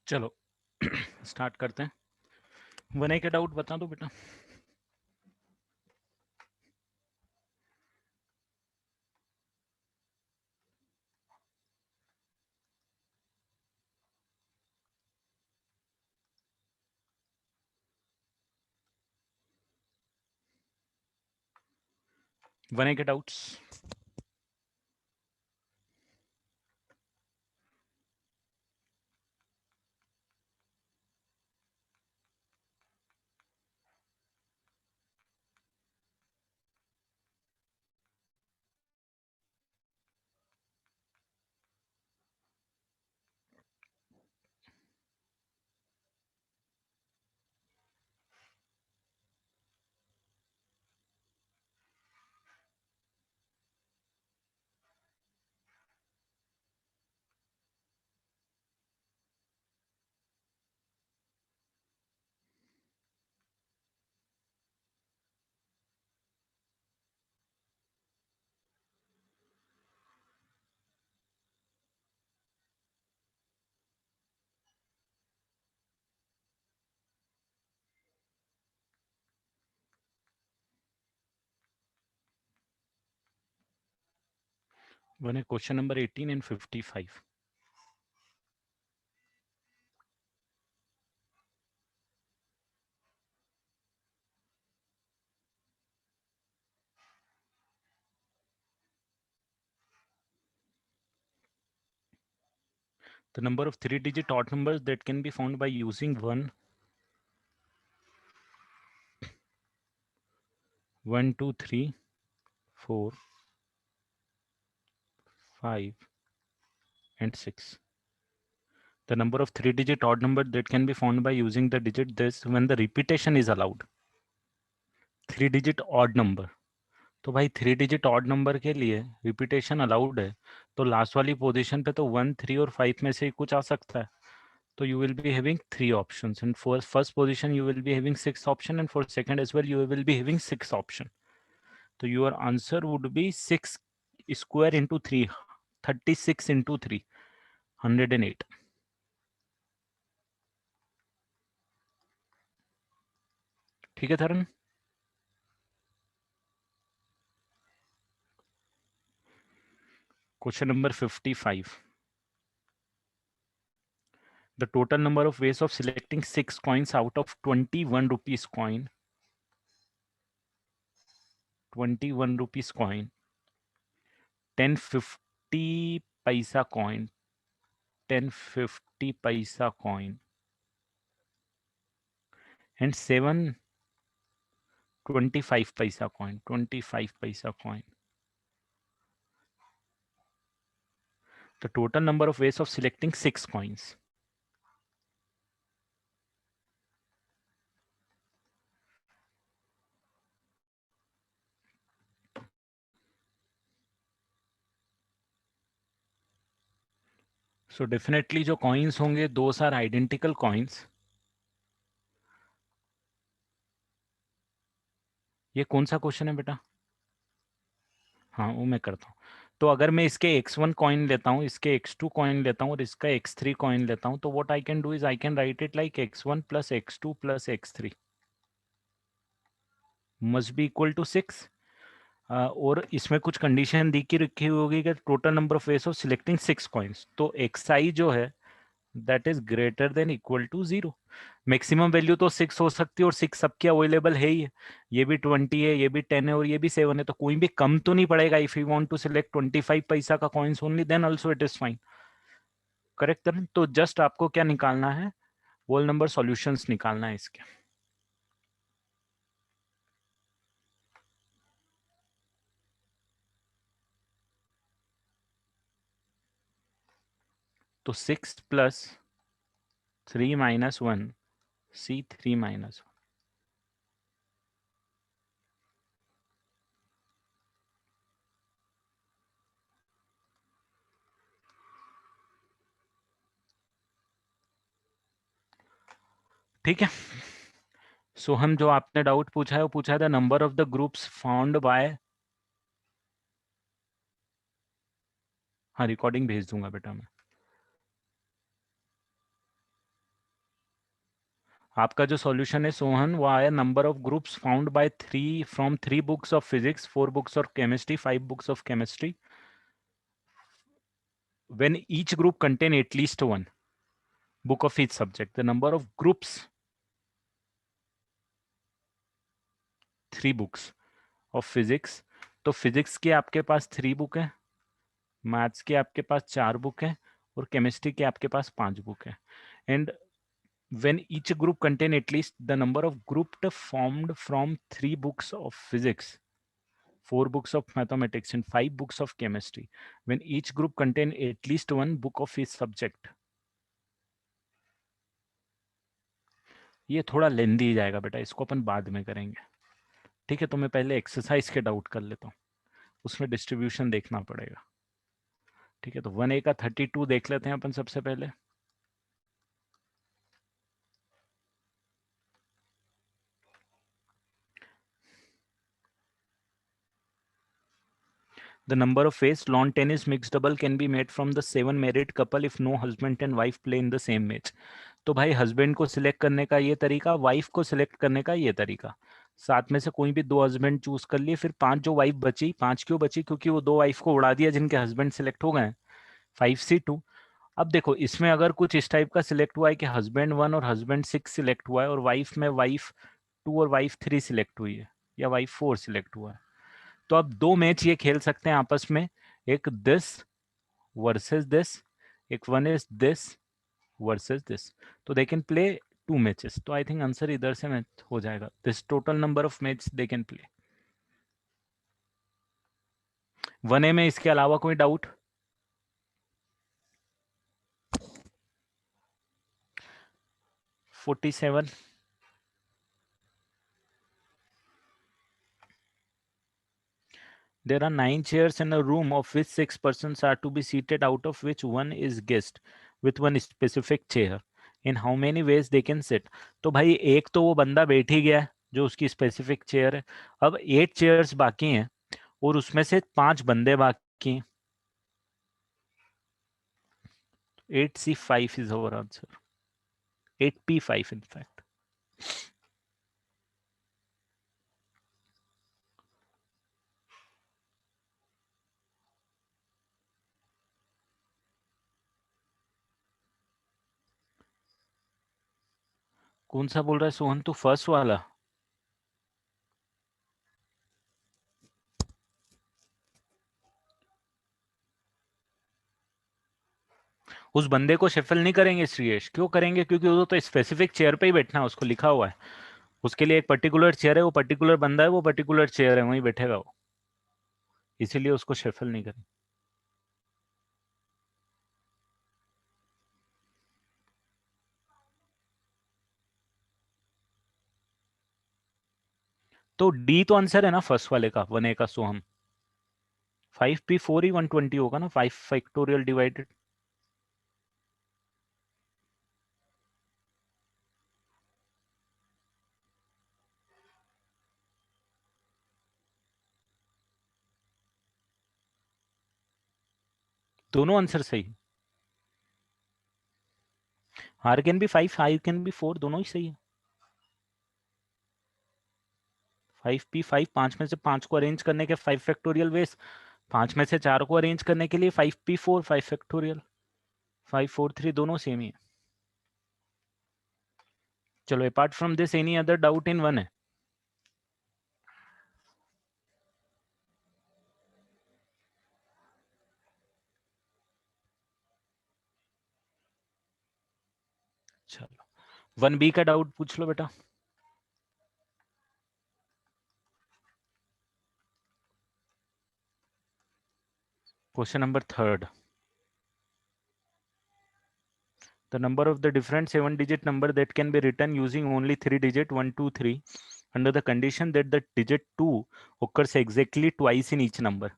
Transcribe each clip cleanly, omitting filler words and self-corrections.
चलो स्टार्ट करते हैं। वनय के डाउट बता दो बेटा। वनय के डाउट्स। वनय question number 18 and 55. The number of 3-digit odd numbers that can be found by using 1, 1, 2, 3, 4, 5, and 6. The number of 3-digit odd number that can be found by using the digit this when the repetition is allowed. 3-digit odd number. तो भाई 3-digit odd number के लिए repetition allowed है, तो last वाली position पे तो 1, 3 और 5 में से कुछ आ सकता है. So you will be having 3 options, and for first position you will be having 6 option, and for second as well you will be having 6 option. So your answer would be 6 square into 3, 36 into 3, 108. ठीक है थरन. Question number 55. The total number of ways of selecting 6 coins out of 21 rupees coin, 21 rupees coin, 1050 paisa coin, 1050 paisa coin, and 725 paisa coin, 25 paisa coin. The total number of ways of selecting 6 coins. So definitely जो coins होंगे, those are identical coins. ये कौन सा question है बेटा? हाँ वो मैं करता हूँ. तो अगर मैं इसके x1 कॉइन लेता हूँ, इसके x2 कॉइन लेता हूँ और इसका x3 कॉइन लेता हूँ, तो what I can do is I can write it like x1 plus x2 plus x3 must be equal to 6. और इसमें कुछ कंडीशन दी की रखी होगी कि total number of ways of selecting 6 coins, तो xi जो है that is greater than equal to 0. Maximum value तो 6 हो सकती है और 6 सबकी अवेलेबल है ही है. ये भी 20 है, ये भी 10 है और ये भी 7 है, तो कोई भी कम तो नहीं पड़ेगा. If you want to select 25 पैसा का coins only then also it is fine. Correct. तो जस्ट आपको क्या निकालना है? होल नंबर सॉल्यूशंस निकालना है इसके. तो 6 प्लस 3 माइनस 1 C3 माइनस 1. ठीक है. सो हम जो आपने डाउट पूछा है वो पूछा था number of the groups found by. हाँ रिकॉर्डिंग भेज दूंगा बेटा मैं. आपका जो सॉल्यूशन है सोहन, वो आया number of groups found by 3 from 3 books of physics, 4 books of chemistry, 5 books of chemistry, when each group contain at least one book of each subject. The number of groups, 3 books of physics, तो physics के आपके पास 3 book है, maths के आपके पास 4 book है, और chemistry के आपके पास 5 बुक है. And when each group contain at least the number of group formed from 3 books of physics, 4 books of mathematics and 5 books of chemistry, when each group contain at least one book of each subject. ये थोड़ा लेंदी जाएगा बेटा, इसको अपन बाद में करेंगे. ठीक है, तो मैं पहले एक्सरसाइज के डाउट कर लेता हूँ, उसमें डिस्ट्रीब्यूशन देखना पड़ेगा. ठीक है, तो 1A का 32 देख लेते हैं अपन सबसे पहले. The number of ways lawn tennis mixed double can be made from the 7 married couple if no husband and wife play in the same match. तो भाई हस्बैंड को सिलेक्ट करने का ये तरीका, वाइफ को सिलेक्ट करने का ये तरीका. साथ में से कोई भी 2 हस्बैंड चूज कर लिए, फिर 5 जो वाइफ बची. 5 क्यों बची? क्योंकि वो 2 वाइफ को उड़ा दिया जिनके हस्बैंड सिलेक्ट हो गए. 5C2. अब देखो इसमें अगर कुछ इस टाइप का सिलेक्ट हुआ है कि हस्बैंड 1 और हस्बैंड 6 सिलेक्ट हुआ है, और वाइफ में वाइफ 2 और वाइफ 3 सिलेक्ट हुई है, या वाइफ 4 सिलेक्ट हुआ है, तो अब 2 मैच ये खेल सकते हैं आपस में. एक दिस वर्सेस दिस, एक one is this versus this. तो दे कैन प्ले 2 मैचेस. तो आई थिंक आंसर इधर से मैच हो जाएगा. This total number of match they can play. 1A में इसके अलावा कोई doubt? $47. There are 9 chairs in a room of which 6 persons are to be seated, out of which one is guest with one specific chair. In how many ways they can sit? तो भाई एक तो वो बंदा बैठ ही गया जो उसकी स्पेसिफिक चेयर है. अब 8 चेयर्स बाकी हैं और उसमें से 5 बंदे बाकी हैं. 8C5 is our answer. 8P5 in fact. कौन सा बोल रहा है सोहन तू? फर्स्ट वाला? उस बंदे को शफल नहीं करेंगे श्रेयश. क्यों करेंगे? क्योंकि वो तो स्पेसिफिक चेयर पे ही बैठना है, उसको लिखा हुआ है. उसके लिए एक पर्टिकुलर चेयर है, वो पर्टिकुलर बंदा है, वो पर्टिकुलर चेयर है, वहीं बैठेगा वो. इसीलिए उसको शफल नहीं करें. तो डी तो आंसर है ना फर्स्ट वाले का, 1A का. सो हम 5P4 ही 120 होगा ना, 5 फैक्टोरियल डिवाइडेड. दोनों आंसर सही. R can be 5, I can be 4, दोनों ही सही है. 5P5, 5 में से 5 को अरेंज करने के 5 फैक्टोरियल वेज, 5 में से 4 को अरेंज करने के लिए 5P4, 5 फैक्टोरियल, 543 दोनों सेम ही है. चलो apart from this any other doubt in 1 है? चलो 1B का डाउट पूछ लो बेटा. Question number 3. The number of the different 7-digit number that can be written using only 3 digit 1, 2, 3 under the condition that the digit 2 occurs exactly twice in each number.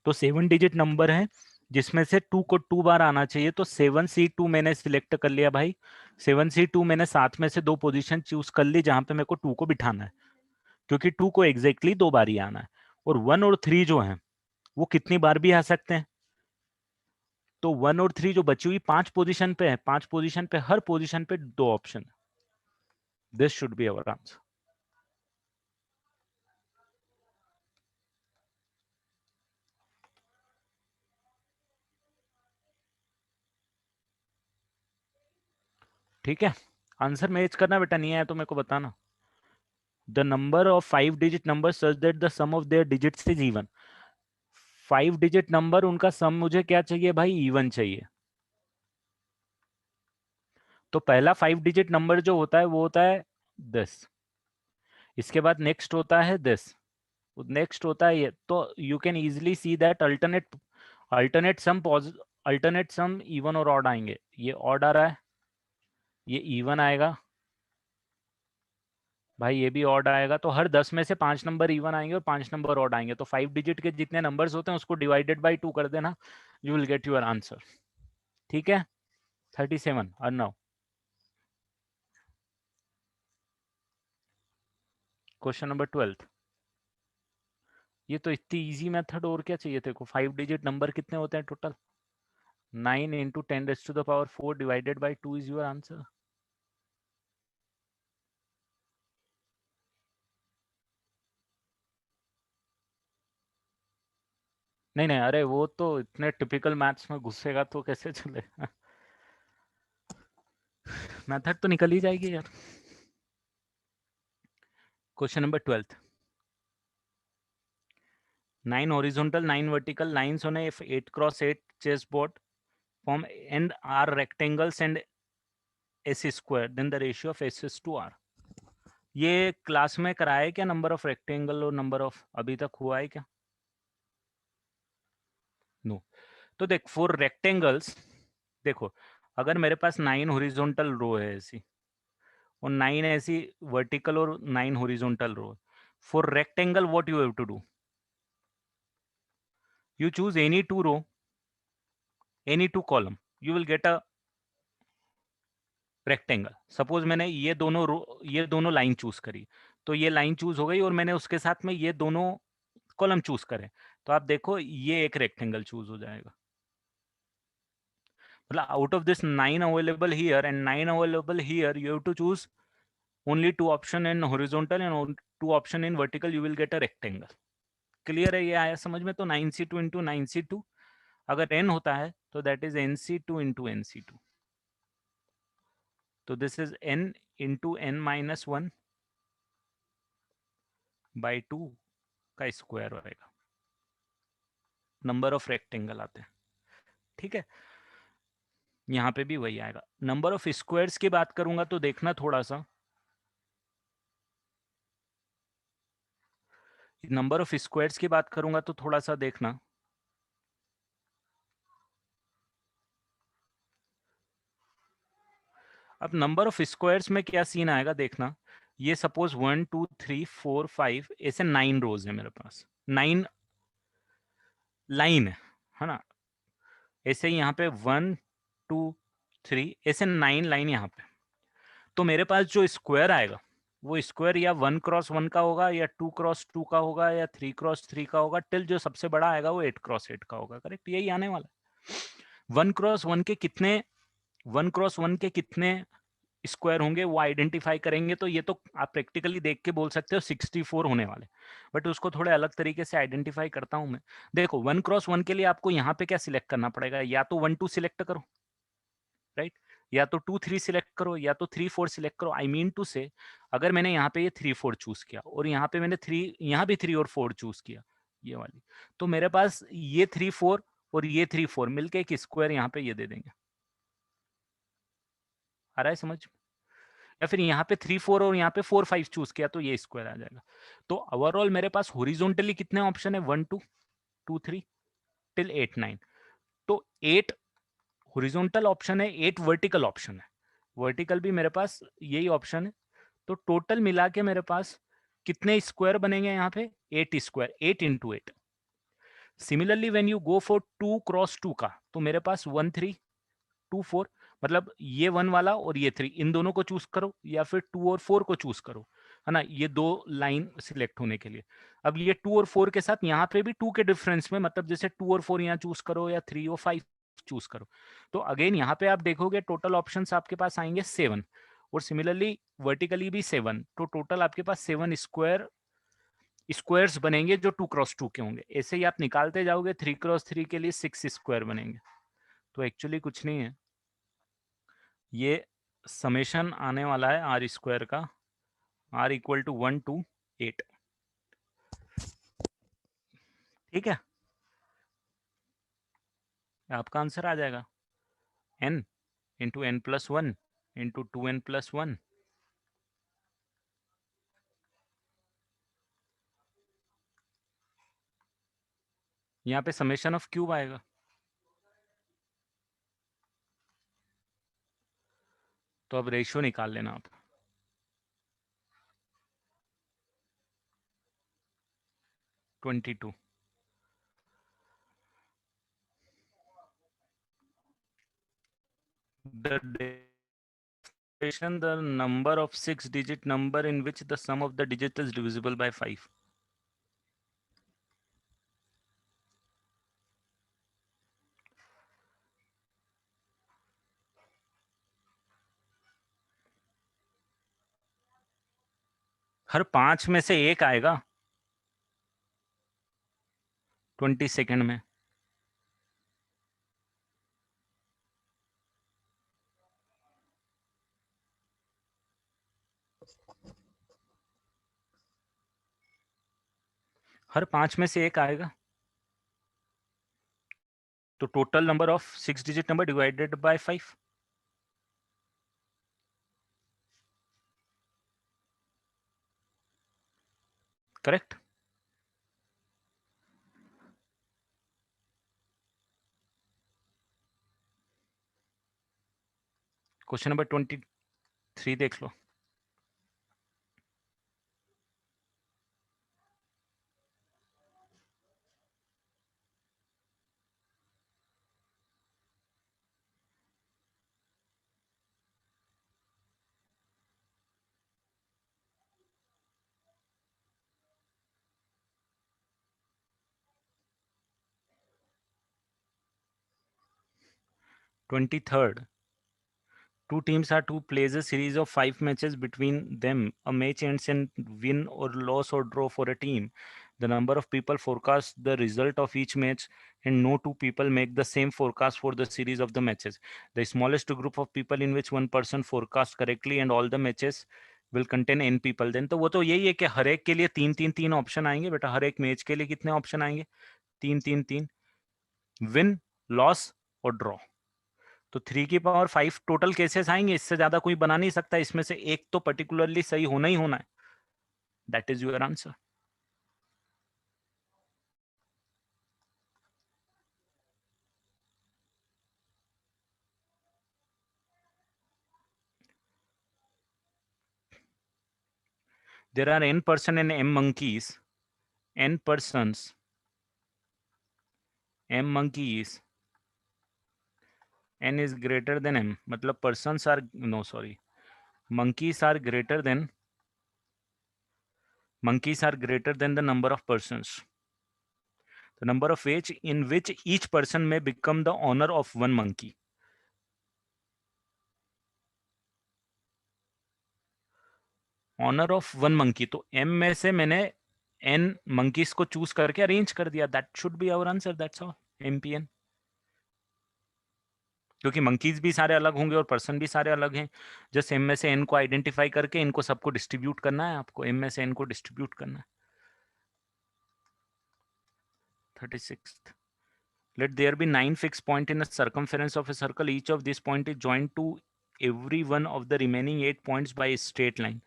तो 7 digit number है जिसमें से 2 को 2 बार आना चाहिए. तो 7C2 मैंने select कर लिया भाई. 7C2 मैंने साथ में से 2 पोजीशन चूज कर ली जहां पे मेरे को 2 को बिठाना है, क्योंकि 2 को एग्जैक्टली 2 बार ही आना है. और 1 और 3 जो है वो कितनी बार भी आ सकते हैं. तो 1 और 3 जो बची हुई 5 पोजीशन पे है, 5 पोजीशन पे, हर पोजीशन पे 2 option. This should be our answer. ठीक है, आंसर मैच करना बेटा, नहीं आया तो मेरे को बताना. The number of 5-digit numbers such that the sum of their digits is even. 5-digit number उनका सम मुझे क्या चाहिए भाई, इवन चाहिए. तो पहला 5-digit नंबर जो होता है वो होता है 10. इसके बाद नेक्स्ट होता है 10. नेक्स्ट होता है ये. तो you can easily see that alternate sum alternate sum even और ऑड आएंगे. ये ऑड आ रहा है, ये इवन आएगा भाई, ये भी ऑड आएगा. तो हर 10 में से 5 नंबर इवन आएंगे और 5 नंबर ऑड आएंगे. तो 5 डिजिट के जितने नंबर्स होते हैं उसको डिवाइडेड बाई 2 कर देना, you will get your answer. ठीक है, 37. Arnav, question number 12. ये तो इतनी इजी मेथड, और क्या चाहिए तेरे को. 5 डिजिट नंबर कितने होते हैं total, 9 into 10⁴ divided by 2 is your answer. नहीं नहीं, अरे वो तो इतने टिपिकल मैथ्स में घुसेगा तो कैसे चलेगा. मेथड तो निकल ही जाएगी यार. Question number 12. 9 horizontal 9 vertical lines on a 8x8 chessboard form and are rectangles and s square, then the ratio of s is to r. ये क्लास में कराया क्या, नंबर ऑफ रेक्टेंगल और नंबर ऑफ, अभी तक हुआ है क्या. नो. तो देख, फॉर रेक्टेंगल्स देखो, अगर मेरे पास 9 हॉरिजॉन्टल रो है ऐसी, और 9 ऐसी वर्टिकल और 9 horizontal row, for rectangle what you have to do, you choose any two row, any two column, you will get a rectangle. Suppose मैंने ये दोनों लाइन चूज करी, तो ये लाइन चूज हो गई और मैंने उसके साथ में ये दोनों कॉलम चूज करे, तो आप देखो ये एक रेक्टेंगल चूज हो जाएगा. मतलब out of this 9 available here and 9 available here, you have to choose only 2 option in horizontal and 2 option in vertical, you will get a rectangle. Clear है, ये आया समझ में. तो 9c2 इंटू 9c2, अगर n होता है तो that is nc2 into nc2. तो this is n into n-1 by 2 का स्क्वायर होएगा. नंबर ऑफ रेक्टेंगल आते हैं. ठीक है, यहां पे भी वही आएगा. नंबर ऑफ स्क्वायर्स की बात करूंगा तो देखना थोड़ा सा, नंबर ऑफ स्क्वायर्स की बात करूंगा तो थोड़ा सा देखना. अब नंबर ऑफ स्क्वायर्स में क्या सीन आएगा देखना. ये सपोज 1 2 3 4 5 ऐसे 9 रोज है मेरे पास, 9 लाइन है ना. ऐसे ही यहाँ पे 1 2 3 ऐसे 9 लाइन यहाँ पे. तो मेरे पास जो स्क्वायर आएगा वो स्क्वायर या 1x1 का होगा, या 2x2 का होगा, या 3x3 का होगा, टिल जो सबसे बड़ा आएगा वो 8x8 का होगा. करेक्ट, यही आने वाला है. 1x1 के कितने स्क्वायर होंगे वो आइडेंटिफाई करेंगे. तो ये तो आप प्रैक्टिकली देख के बोल सकते हो 64 होने वाले, बट उसको थोड़े अलग तरीके से आइडेंटिफाई करता हूं मैं. देखो 1x1 के लिए आपको यहाँ पे क्या सिलेक्ट करना पड़ेगा, या तो 1 2 सिलेक्ट करो, राइट, या तो 2 3 सिलेक्ट करो, या तो 3 4 सिलेक्ट करो. आई मीन टू से, अगर मैंने यहाँ पे ये 3 4 चूज किया और यहाँ पे मैंने 3, यहाँ भी 3 और 4 चूज किया, ये वाली, तो मेरे पास ये 3 4 और ये 3 4 मिलके एक स्क्वायर यहाँ पे ये दे देंगे. आ रहा है समझ. या फिर यहाँ पे 3 4 और यहाँ पे 4 5 चूज किया तो ये स्क्वायर आ जाएगा. तो ओवरऑल मेरे पास हॉरिजॉन्टली कितने ऑप्शन है, 1 2 2 3 टिल 8 9. तो 8 हॉरिजॉन्टल ऑप्शन है, 8 वर्टिकल ऑप्शन है. वर्टिकल भी मेरे पास यही ऑप्शन है. तो टोटल मिला के मेरे पास कितने स्क्वायर बनेंगे यहाँ पे, 8 square, 8 into 8. Similarly when you go for 2x2 का, तो मेरे पास 1 3 2 4, मतलब ये 1 वाला और ये 3, इन दोनों को चूज करो, या फिर 2 और 4 को चूज करो, है ना, ये दो लाइन सिलेक्ट होने के लिए. अब ये 2 और 4 के साथ यहाँ पे भी 2 के डिफरेंस में, मतलब जैसे 2 और 4 यहाँ चूज करो, या 3 और 5 चूज करो. तो अगेन यहाँ पे आप देखोगे टोटल ऑप्शंस आपके पास आएंगे 7. और सिमिलरली वर्टिकली भी 7, तो टोटल आपके पास 7 स्क्वायर्स बनेंगे जो 2x2 के होंगे। ऐसे ही आप निकालते जाओगे 3x3 के लिए 6 स्क्वायर बनेंगे। तो एक्चुअली कुछ नहीं है, ये समेशन आने वाला है आर स्क्वायर का, r इक्वल टू 1 to 8। ठीक है, आपका आंसर आ जाएगा n into n plus 1 into 2n plus 1। यहाँ पे समेशन ऑफ क्यूब आएगा। तो अब रेशियो निकाल लेना आप। Twenty two. The number of 6-digit number in which the sum of the digit is divisible by 5। हर 5 में से एक आएगा 20 सेकेंड में। हर 5 में से एक आएगा, तो total number of 6-digit number divided by 5। Correct. Question number 23 देख लो। Twenty third, two teams are to plays a series of 5 matches between them. A match ends in win or loss or draw for a team. The number of people forecast the result of each match, and no two people make the same forecast for the series of the matches. The smallest group of people in which one person forecast correctly and all the matches will contain n people. Then तो वो तो यही है कि हर एक के लिए तीन तीन तीन ऑप्शन आएंगे बेटा। हर एक मैच के लिए कितने ऑप्शन आएंगे? तीन तीन तीन। विन, लॉस और ड्रॉ। तो 3 की पावर 5 टोटल केसेस आएंगे, इससे ज्यादा कोई बना नहीं सकता। इसमें से एक तो पर्टिकुलरली सही होना ही होना है। That is your answer. There are n person and m monkeys. n persons, m monkeys, n is greater than m, मतलब persons are, no sorry, monkeys are greater than the number of persons. The number of age in which each person may become the owner of one monkey. Owner of one monkey, तो m में से मैंने n monkeys को choose करके arrange कर दिया। That should be our answer, that's all. MPN, क्योंकि monkeys भी सारे अलग होंगे और पर्सन भी सारे अलग हैं। जस्ट m में से n को आइडेंटिफाई करके इनको सबको डिस्ट्रीब्यूट करना है आपको। m में से n को डिस्ट्रीब्यूट करना है। 36th, let there be 9 fixed point in a circumference of a circle. Each of these point is joined to every one of the remaining 8 points by a straight line,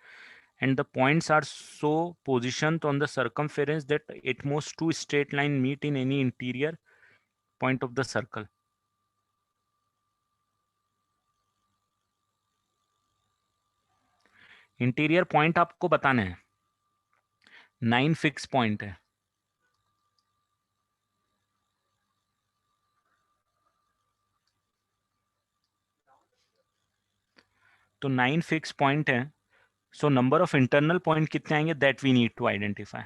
and the points are so positioned on the circumference that at most 2 straight line meet in any interior point of the circle. Interior point आपको बताने हैं। 9 fix point है, तो 9 fix point है। So number of internal point कितने आएंगे, that we need to identify.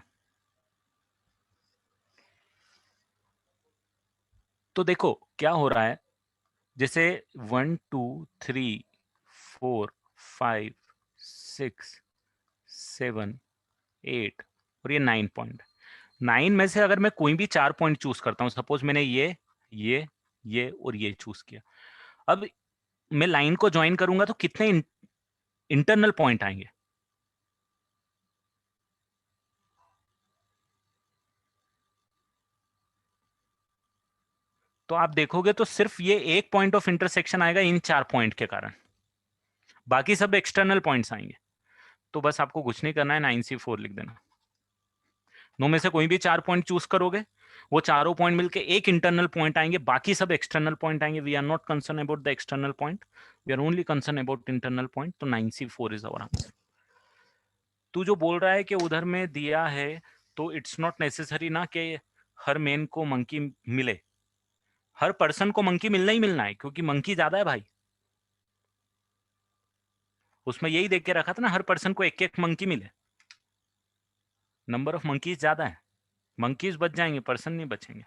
तो देखो क्या हो रहा है, जैसे 1 2 3 4 5, 6, 7, 8 और ये 9 पॉइंट। 9 में से अगर मैं कोई भी 4 पॉइंट चूज करता हूं, सपोज मैंने ये और ये चूज किया, अब मैं लाइन को ज्वाइन करूंगा तो कितने इंटरनल पॉइंट आएंगे? तो आप देखोगे तो सिर्फ ये एक पॉइंट ऑफ इंटरसेक्शन आएगा इन 4 पॉइंट के कारण, बाकी सब एक्सटर्नल पॉइंट्स आएंगे। तो बस आपको कुछ नहीं करना है, 9C4 लिख देना। 9 में से कोई भी 4 पॉइंट चूज करोगे, वो चारों पॉइंट मिलके एक इंटरनल पॉइंट आएंगे, बाकी सब एक्सटर्नल पॉइंट आएंगे। We are not concern about the external point, we are only concern about internal point. तो 9C4 इज आवर आंसर। तू जो बोल रहा है कि उधर में दिया है, तो इट्स नॉट नेसेसरी ना कि हर मेन को मंकी मिले, हर पर्सन को मंकी मिलना ही मिलना है, क्योंकि मंकी ज्यादा है भाई। उसमें यही देख के रखा था ना, हर पर्सन को एक एक मंकी मिले। नंबर ऑफ मंकीज ज्यादा है, मंकीज बच जाएंगे, पर्सन नहीं बचेंगे।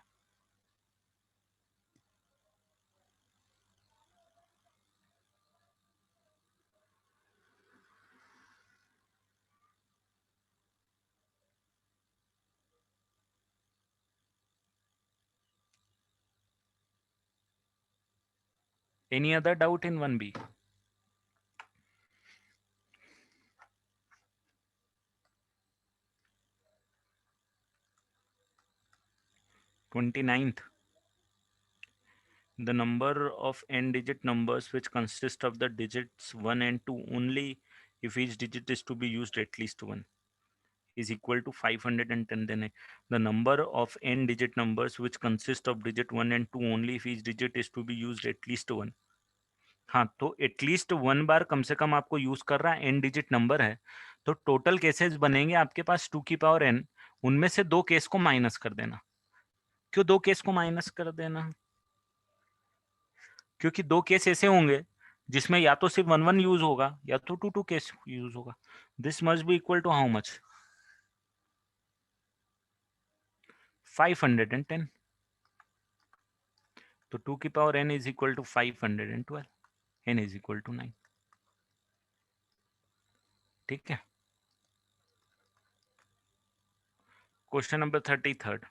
Any other doubt in 1B? 29th, the number of n-digit numbers which consist of the digits 1 and 2 only if each digit is to be used at least 1 is equal to 510. Then the number of n-digit numbers which consist of digit 1 and 2 only if each digit is to be used at least 1. हाँ, तो at least 1 बार कम से कम आपको use कर रहा है, N digit number है, तो total cases बनेंगे आपके पास 2 की पावर n। उनमें से 2 केस को माइनस कर देना। क्यों 2 केस को माइनस कर देना? क्योंकि 2 केस ऐसे होंगे जिसमें या तो सिर्फ 1 1 यूज होगा या तो 2 2 केस यूज होगा। This must be equal to how much? 510। तो 2 की power n is equal to 512, n is equal to 9। ठीक है। Question number 33rd,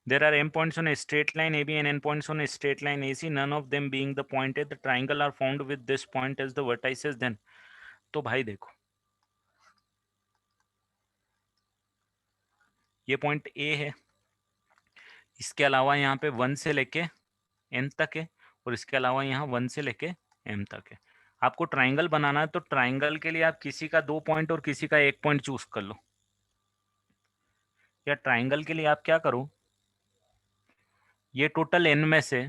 there are m points on a straight line AB and n points on a straight line AC, none of them being the point A. The triangle are found with this point as the vertices. Then तो भाई देखो, ये point A है, इसके अलावा यहाँ पे 1 से लेके n तक है, और इसके अलावा यहाँ 1 से लेके m तक है। आपको ट्राइंगल बनाना है, तो ट्राइंगल के लिए आप किसी का 2 पॉइंट और किसी का 1 पॉइंट चूज कर लो। या ट्राइंगल के लिए आप क्या करो, ये टोटल n में से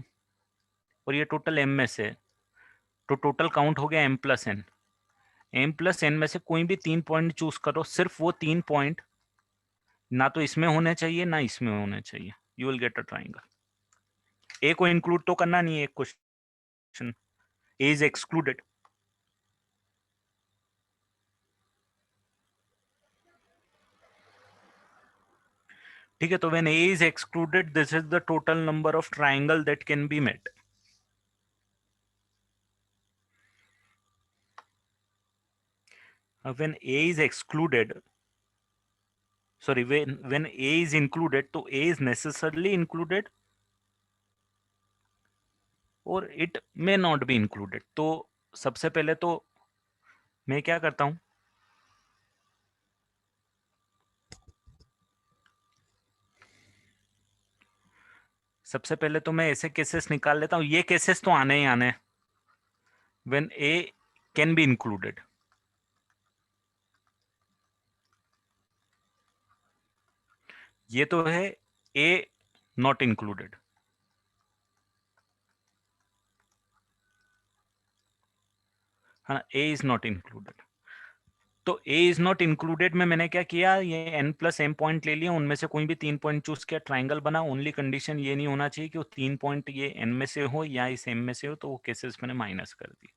और ये टोटल m में से, तो टोटल काउंट हो गया m plus n। m plus n में से कोई भी 3 पॉइंट चूज करो, सिर्फ वो 3 पॉइंट ना तो इसमें होने चाहिए ना इसमें होने चाहिए, you will get a triangle. A को इंक्लूड तो करना नहीं है क्वेश्चन, ए इज एक्सक्लूडेड। ठीक है, तो when a is excluded, this is the total number of triangle that can be met. When a is excluded, sorry, when a is included, तो a is necessarily included और it may not be included। तो सबसे पहले तो मैं क्या करता हूं, सबसे पहले तो मैं ऐसे केसेस निकाल लेता हूं, ये केसेस तो आने ही आने हैं when a can be included। ये तो है a not included, हाँ, a is not included। तो a इज नॉट इंक्लूडेड में मैंने क्या किया, ये n प्लस m पॉइंट ले लिया, उनमें से कोई भी 3 पॉइंट चूज किया, ट्राइंगल बना। ओनली कंडीशन ये नहीं होना चाहिए कि वो 3 पॉइंट ये n में से हो या इस m में से हो, तो वो केसेस मैंने माइनस कर दी।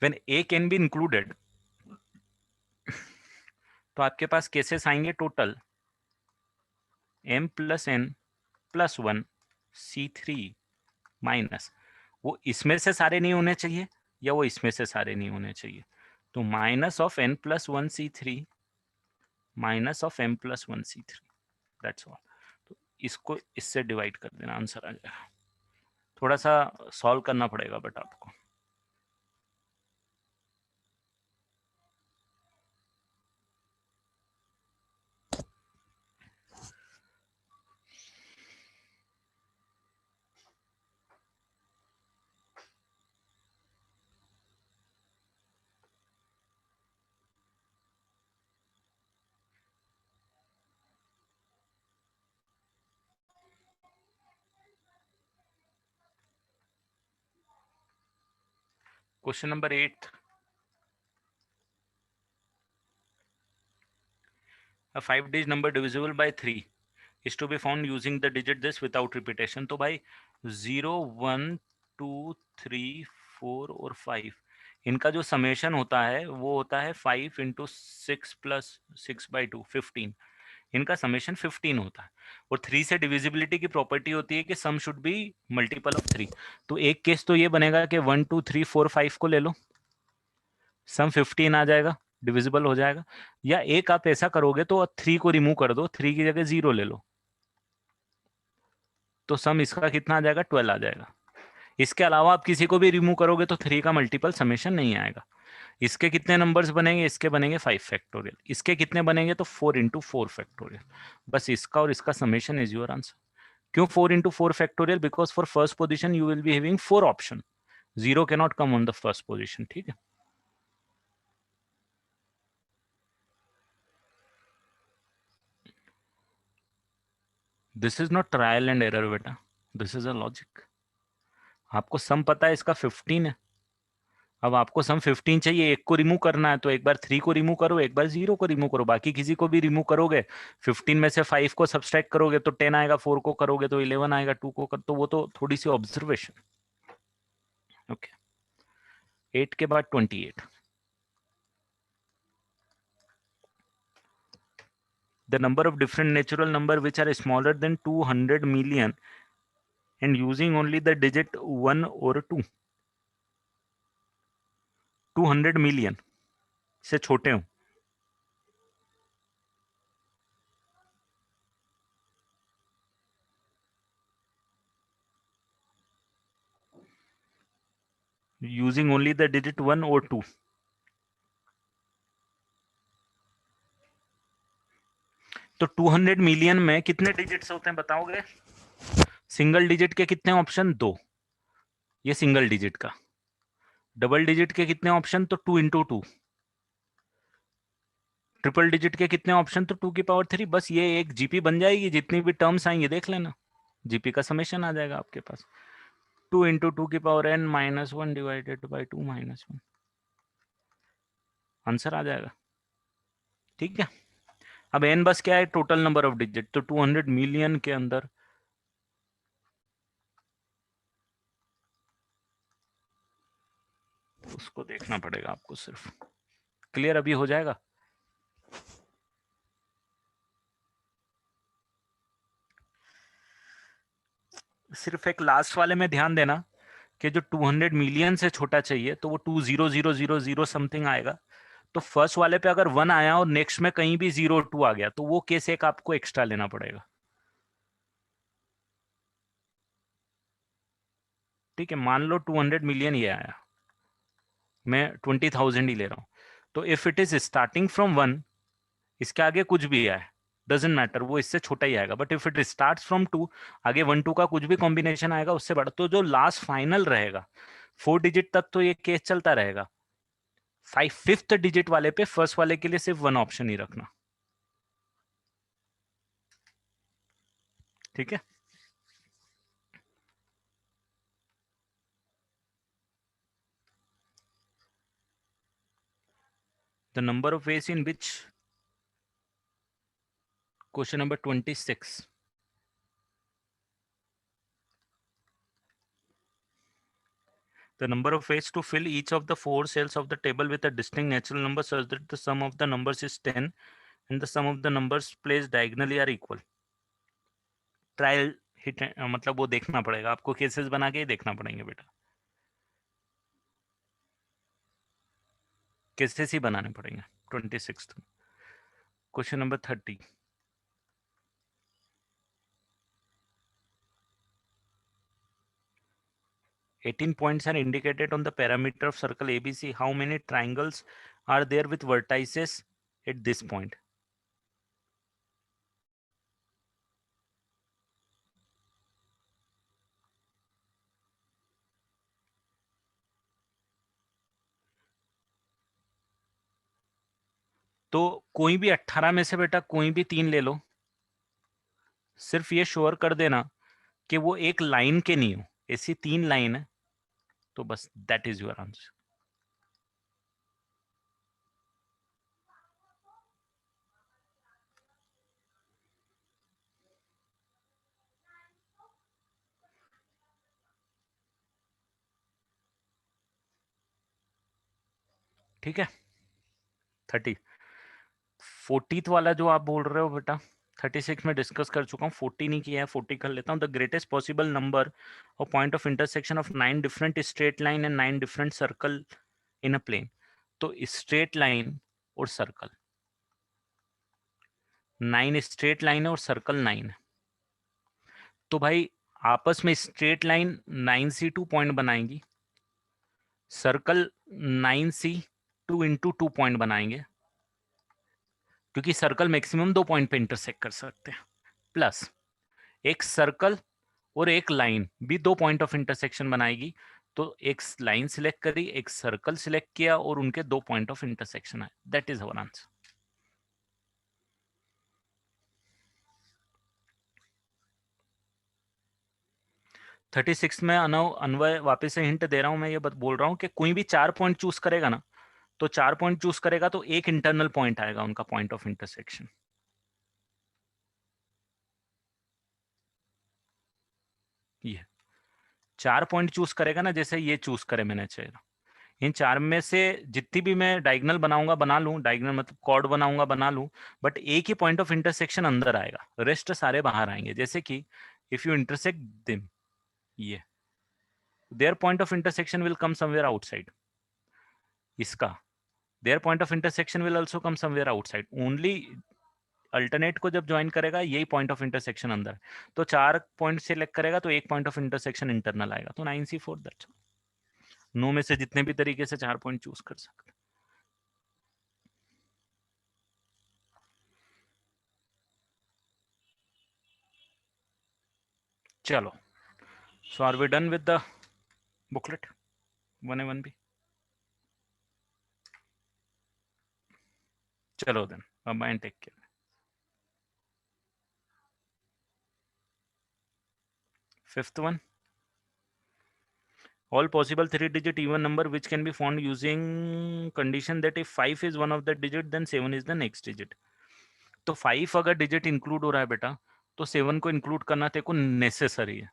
When a can be included, तो आपके पास केसेस आएंगे total m plus n plus 1 C3 minus, वो इसमें से सारे नहीं होने चाहिए या वो इसमें से सारे नहीं होने चाहिए, तो minus of n+1c3 minus of m+1c3, that's all. तो इसको इससे डिवाइड कर देना, आंसर आ जाएगा। थोड़ा सा सॉल्व करना पड़ेगा बट आपको। Question number 8. A 5-digit number divisible by 3 is to be found using the digit this without repetition. तो भाई 0, 1, 2, 3, 4 और 5, इनका जो समेशन होता है वो होता है 5 × 6 + 6/2, 15। इनका समेशन 15 होता है। और 3 से डिविजिबिलिटी की प्रॉपर्टी होती है कि sum should be multiple of 3। तो एक केस तो ये बनेगा कि 1, 2, 3, 4, 5 को ले लो, सम 15 आ जाएगा, डिविजिबल हो जाएगा। या एक आप ऐसा करोगे तो 3 को रिमूव कर दो, 3 की जगह 0 ले लो, तो सम इसका कितना आ जाएगा, 12 आ जाएगा। इसके अलावा आप किसी को भी रिमूव करोगे तो 3 का मल्टीपल समेशन नहीं आएगा। इसके कितने नंबर्स बनेंगे, इसके बनेंगे 5 फैक्टोरियल, इसके कितने बनेंगे तो 4 × 4 फैक्टोरियल। बस इसका और इसका समेशन इज योर आंसर। क्यों 4 × 4 factorial? Because for first position you will be having 4 option, 0 can not come on the first position. ठीक है, this is not trial and error बेटा, दिस इज अ लॉजिक। आपको सम पता है इसका 15 है, अब आपको सम 15 चाहिए, एक को रिमूव करना है तो एक बार 3 को रिमूव करो, एक बार 0 को रिमूव करो, बाकी किसी को भी रिमूव करोगे 15 में से 5 को सब्सट्रैक्ट करोगे तो 10 आएगा, 4 को करोगे तो 11 आएगा, 2 को कर तो वो तो थोड़ी सी ऑब्जर्वेशन। ओके, 8 के बाद 28। The number of different natural number which are smaller than 200 million and using only the digit 1 or 2, 200 million से छोटे हो, यूजिंग ओनली द डिजिट 1 और 2। तो 200 मिलियन में कितने डिजिट्स होते हैं बताओगे? सिंगल डिजिट के कितने ऑप्शन? 2, ये सिंगल डिजिट का। डबल डिजिट के कितने ऑप्शन? तो 2 × 2। ट्रिपल डिजिट के कितने ऑप्शन? तो 2⁻3। बस ये एक जीपी बन जाएगी, जितनी भी टर्म्स आएंगे देख लेना, जीपी का समेशन आ जाएगा आपके पास। 2 × 2⁻n - 1 / 2 - 1, आंसर आ जाएगा। ठीक है, अब n बस क्या है? Total number of digit. तो 200 मिलियन के अंदर उसको देखना पड़ेगा आपको सिर्फ। क्लियर अभी हो जाएगा? सिर्फ एक लास्ट वाले में ध्यान देना कि जो 200 मिलियन से छोटा चाहिए तो वो 20000 समथिंग आएगा। तो फर्स्ट वाले पे अगर 1 आया और नेक्स्ट में कहीं भी 0 2 आ गया तो वो केस एक आपको एक्स्ट्रा लेना पड़ेगा। ठीक है, मान लो 200 मिलियन ये आया, मैं 20,000 ही ले रहा हूं, तो if it is starting from 1, इसके आगे कुछ भी आए डजेंट मैटर, वो इससे छोटा ही आएगा। But if it start from 2, आगे 1 2 का कुछ भी कॉम्बिनेशन आएगा उससे बड़ा, तो जो लास्ट फाइनल रहेगा 4 डिजिट तक तो ये केस चलता रहेगा। 5th डिजिट वाले पे फर्स्ट वाले के लिए सिर्फ 1 ऑप्शन ही रखना। ठीक है, the number of ways in which, question number 26, the number of ways to fill each of the 4 cells of the table with a distinct natural number such that the sum of the numbers is 10 and the sum of the numbers placed diagonally are equal. Trial hit मतलब वो देखना पड़ेगा आपको, cases बना के ही देखना पड़ेंगे बेटा, केसेस ही बनाने पड़ेंगे। 26 question number 30। 18 points are indicated on the parameter of circle ABC. How many triangles are there with vertices at this point? तो कोई भी 18 में से बेटा कोई भी 3 ले लो, सिर्फ ये श्योर कर देना कि वो एक लाइन के नहीं हो, ऐसी 3 लाइन है, तो बस दैट इज योर आंसर। ठीक है। 30 40th वाला जो आप बोल रहे हो बेटा, 36 में डिस्कस कर चुका हूँ, 40 नहीं किया है, 40 कर लेता हूँ। द ग्रेटेस्ट पॉसिबल नंबर और point of intersection of 9 different straight line and 9 different circle in a plane. तो स्ट्रेट लाइन और सर्कल 9 स्ट्रेट लाइन है और सर्कल 9 है, तो भाई आपस में स्ट्रेट लाइन 9C2 पॉइंट बनाएंगी, सर्कल 9C2 × 2 पॉइंट बनाएंगे, क्योंकि सर्कल मैक्सिमम 2 पॉइंट पे इंटरसेक्ट कर सकते हैं, प्लस एक सर्कल और एक लाइन भी 2 पॉइंट ऑफ इंटरसेक्शन बनाएगी। तो एक लाइन सिलेक्ट करी, एक सर्कल सिलेक्ट किया और उनके 2 पॉइंट ऑफ इंटरसेक्शन आए। That is our answer. 36 में अन्वय वापस से हिंट दे रहा हूं मैं, ये बोल रहा हूं कि कोई भी 4 पॉइंट चूज करेगा ना, तो 4 पॉइंट चूज करेगा तो एक इंटरनल पॉइंट आएगा उनका पॉइंट ऑफ इंटरसेक्शन। ये 4 पॉइंट चूज करेगा ना, जैसे ये चूज करे मैंने चेहरा, इन 4 में से जितनी भी मैं डायगोनल बनाऊंगा बना लूं, डायगोनल मतलब कॉर्ड बनाऊंगा बना लूं, बट एक ही पॉइंट ऑफ इंटरसेक्शन अंदर आएगा, रेस्ट सारे बाहर आएंगे। जैसे कि इफ यू इंटरसेक्ट देम, ये their point of intersection will come somewhere outside, इसका their point of intersection will also come somewhere outside. Only alternate को जब ज्वाइन करेगा यही पॉइंट ऑफ इंटरसेक्शन अंदर है। तो 4 पॉइंट सेलेक्ट करेगा तो एक पॉइंट ऑफ इंटरसेक्शन इंटरनल आएगा, तो 9C4 दैट्स। 9 में से जितने भी तरीके से 4 पॉइंट चूज कर सकते। चलो, so are we done with the booklet 1A 1B? चलो then, bye and take care. Fifth one, all possible 3-digit even number which can be found using condition that if 5 is one of the digit then 7 is the next digit। तो 5 अगर digit include हो रहा है बेटा, तो 7 को include करना तेरे को नेसेसरी है।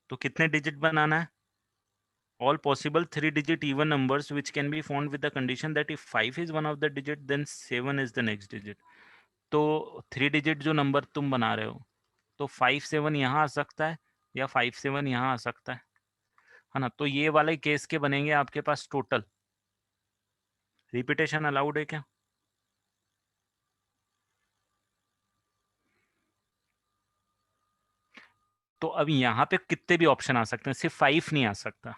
तो कितने डिजिट बनाना है? All possible 3-digit even numbers which can be found with the condition that if 5 is one of the digit then 7 is the next digit। तो 3 डिजिट जो नंबर तुम बना रहे हो, तो 5 7 यहाँ आ सकता है या 5 7 यहाँ आ सकता है ना? तो ये वाले केस के बनेंगे आपके पास टोटल। रिपीटेशन अलाउड है क्या? तो अब यहाँ पे कितने भी ऑप्शन आ सकते हैं, सिर्फ 5 नहीं आ सकता।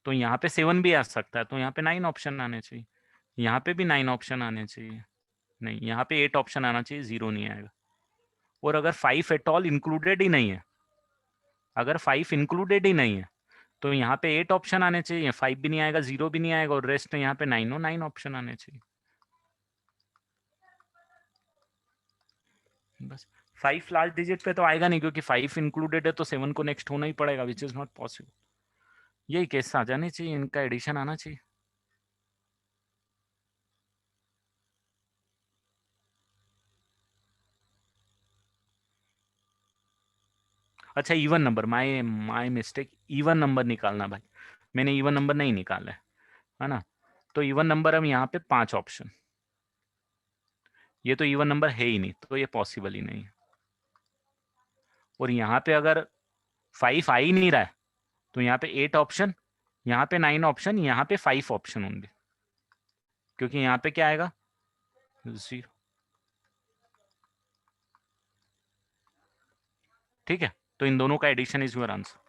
तो यहाँ पे 7 भी आ सकता है, तो यहाँ पे 9 ऑप्शन आने चाहिए। यहाँ पे भी 9 ऑप्शन आने चाहिए। नहीं, यहाँ पे 8 ऑप्शन आना चाहिए, 0 नहीं आएगा। और अगर 5 एट ऑल इंक्लूडेड ही नहीं है, अगर 5 इंक्लूडेड ही नहीं है, तो यहाँ पे 8 ऑप्शन आने चाहिए, 5 भी नहीं आएगा, 0 भी नहीं आएगा, और रेस्ट यहाँ पे 9 ऑप्शन आने चाहिए। बस 5 लास्ट डिजिट पे तो आएगा नहीं, क्योंकि 5 इंक्लूडेड है, तो 7 को नेक्स्ट होना ही पड़ेगा, विच इज नॉट पॉसिबल। यही केस आ जाने चाहिए, इनका एडिशन आना चाहिए। अच्छा, even number, my my mistake, even number निकालना भाई, मैंने इवन नंबर नहीं निकाला है ना? तो इवन नंबर हम यहाँ पे 5 ऑप्शन, ये तो इवन नंबर है ही नहीं, तो ये पॉसिबल ही नहीं है। और यहाँ पे अगर 5 आ ही नहीं रहा है तो यहाँ पे 8 ऑप्शन, यहाँ पे 9 ऑप्शन, यहाँ पे 5 ऑप्शन होंगे, क्योंकि यहाँ पे क्या आएगा 0। ठीक है, तो इन दोनों का एडिशन इज योर आंसर।